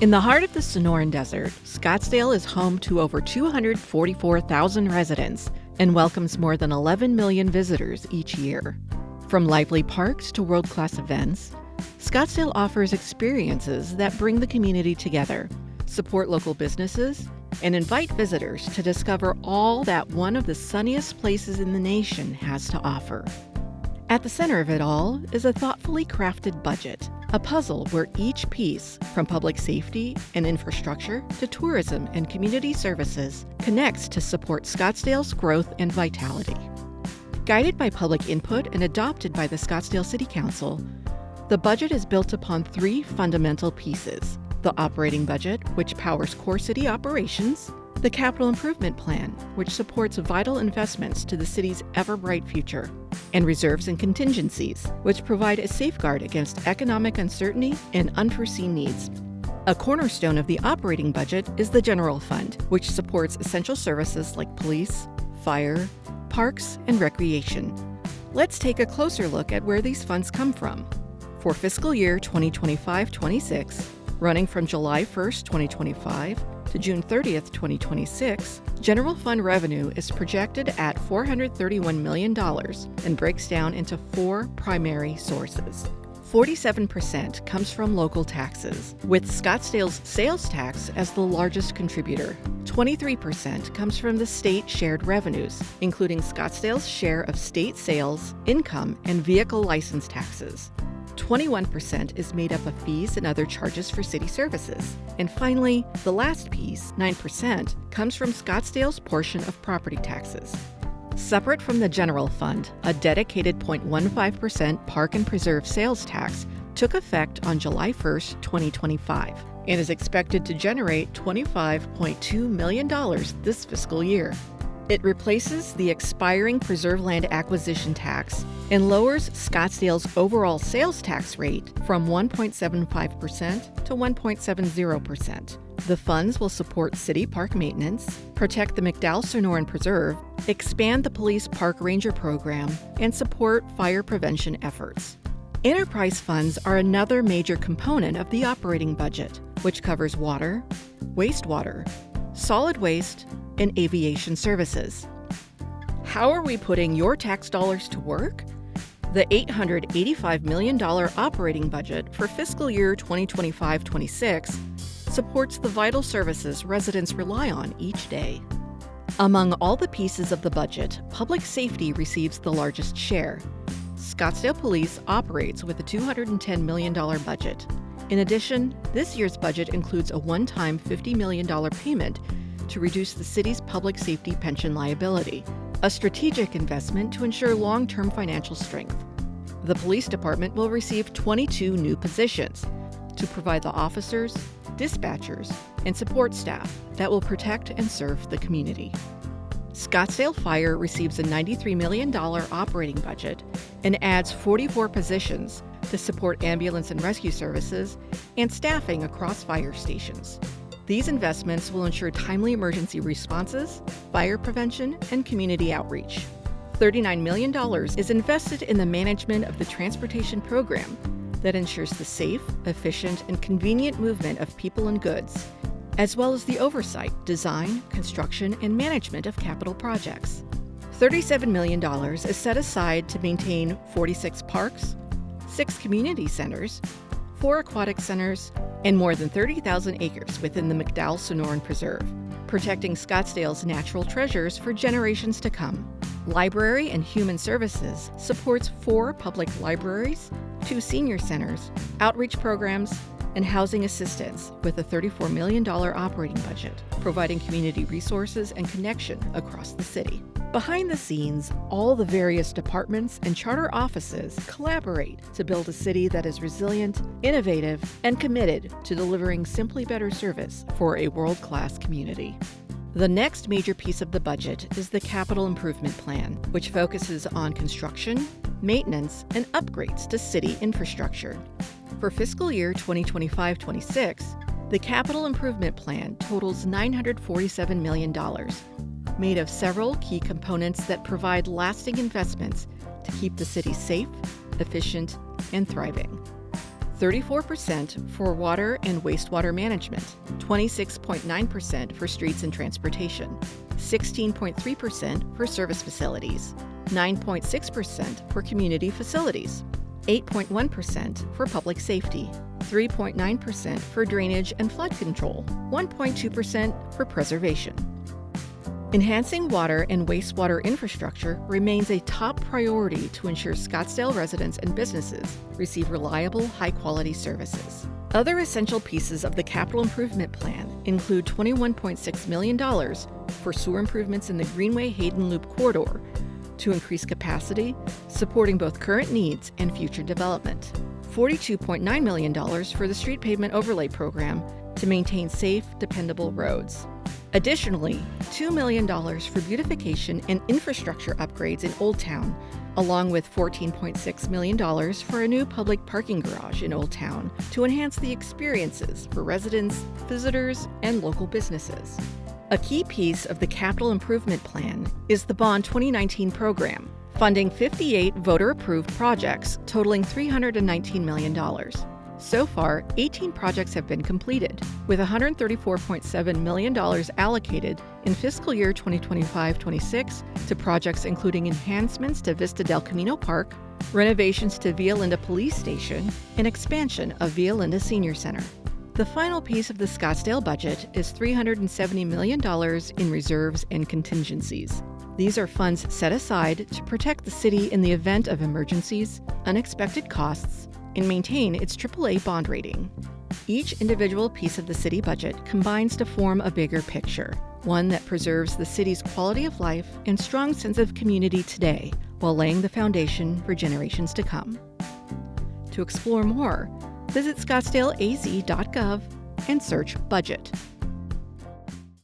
In the heart of the Sonoran Desert, Scottsdale is home to over 244,000 residents and welcomes more than 11 million visitors each year. From lively parks to world-class events, Scottsdale offers experiences that bring the community together, support local businesses, and invite visitors to discover all that one of the sunniest places in the nation has to offer. At the center of it all is a thoughtfully crafted budget, a puzzle where each piece, from public safety and infrastructure to tourism and community services, connects to support Scottsdale's growth and vitality. Guided by public input and adopted by the Scottsdale City Council, the budget is built upon three fundamental pieces: the operating budget, which powers core city operations; the capital improvement plan, which supports vital investments to the city's ever-bright future; and reserves and contingencies, which provide a safeguard against economic uncertainty and unforeseen needs. A cornerstone of the operating budget is the general fund, which supports essential services like police, fire, parks, and recreation. Let's take a closer look at where these funds come from. For fiscal year 2025-26, running from July 1st, 2025 to June 30th, 2026, general fund revenue is projected at $431 million and breaks down into four primary sources. 47% comes from local taxes, with Scottsdale's sales tax as the largest contributor. 23% comes from the state shared revenues, including Scottsdale's share of state sales, income, and vehicle license taxes. 21% is made up of fees and other charges for city services. And finally, the last piece, 9%, comes from Scottsdale's portion of property taxes. Separate from the general fund, a dedicated 0.15% park and preserve sales tax took effect on July 1st, 2025, and is expected to generate $25.2 million this fiscal year. It replaces the expiring preserve land acquisition tax and lowers Scottsdale's overall sales tax rate from 1.75% to 1.70%. The funds will support city park maintenance, protect the McDowell-Sonoran Preserve, expand the police park ranger program, and support fire prevention efforts. Enterprise funds are another major component of the operating budget, which covers water, wastewater, solid waste, and aviation services. How are we putting your tax dollars to work? The $885 million operating budget for fiscal year 2025-26 supports the vital services residents rely on each day. Among all the pieces of the budget, public safety receives the largest share. Scottsdale Police operates with a $210 million budget. In addition, this year's budget includes a one-time $50 million payment to reduce the city's public safety pension liability, a strategic investment to ensure long-term financial strength. The police department will receive 22 new positions to provide the officers, dispatchers, and support staff that will protect and serve the community. Scottsdale Fire receives a $93 million operating budget and adds 44 positions to support ambulance and rescue services and staffing across fire stations. These investments will ensure timely emergency responses, fire prevention, and community outreach. $39 million is invested in the management of the transportation program that ensures the safe, efficient, and convenient movement of people and goods, as well as the oversight, design, construction, and management of capital projects. $37 million is set aside to maintain 46 parks, 6 community centers, 4 aquatic centers, and more than 30,000 acres within the McDowell-Sonoran Preserve, protecting Scottsdale's natural treasures for generations to come. Library and Human Services supports 4 public libraries, 2 senior centers, outreach programs, and housing assistance with a $34 million operating budget, providing community resources and connection across the city. Behind the scenes, all the various departments and charter offices collaborate to build a city that is resilient, innovative, and committed to delivering simply better service for a world-class community. The next major piece of the budget is the Capital Improvement Plan, which focuses on construction, maintenance, and upgrades to city infrastructure. For fiscal year 2025-26, the Capital Improvement Plan totals $947 million, made of several key components that provide lasting investments to keep the city safe, efficient, and thriving. 34% for water and wastewater management, 26.9% for streets and transportation, 16.3% for service facilities, 9.6% for community facilities, 8.1% for public safety, 3.9% for drainage and flood control, 1.2% for preservation. Enhancing water and wastewater infrastructure remains a top priority to ensure Scottsdale residents and businesses receive reliable, high-quality services. Other essential pieces of the capital improvement plan include $21.6 million for sewer improvements in the Greenway-Hayden Loop corridor to increase capacity, supporting both current needs and future development, $42.9 million for the street pavement overlay program to maintain safe, dependable roads. Additionally, $2 million for beautification and infrastructure upgrades in Old Town, along with $14.6 million for a new public parking garage in Old Town to enhance the experiences for residents, visitors, and local businesses. A key piece of the capital improvement plan is the Bond 2019 program, funding 58 voter-approved projects totaling $319 million. So far, 18 projects have been completed, with $134.7 million allocated in fiscal year 2025-26 to projects including enhancements to Vista del Camino Park, renovations to Via Linda Police Station, and expansion of Via Linda Senior Center. The final piece of the Scottsdale budget is $370 million in reserves and contingencies. These are funds set aside to protect the city in the event of emergencies, unexpected costs, and maintain its AAA bond rating. Each individual piece of the city budget combines to form a bigger picture, one that preserves the city's quality of life and strong sense of community today while laying the foundation for generations to come. To explore more, visit scottsdaleaz.gov and search budget.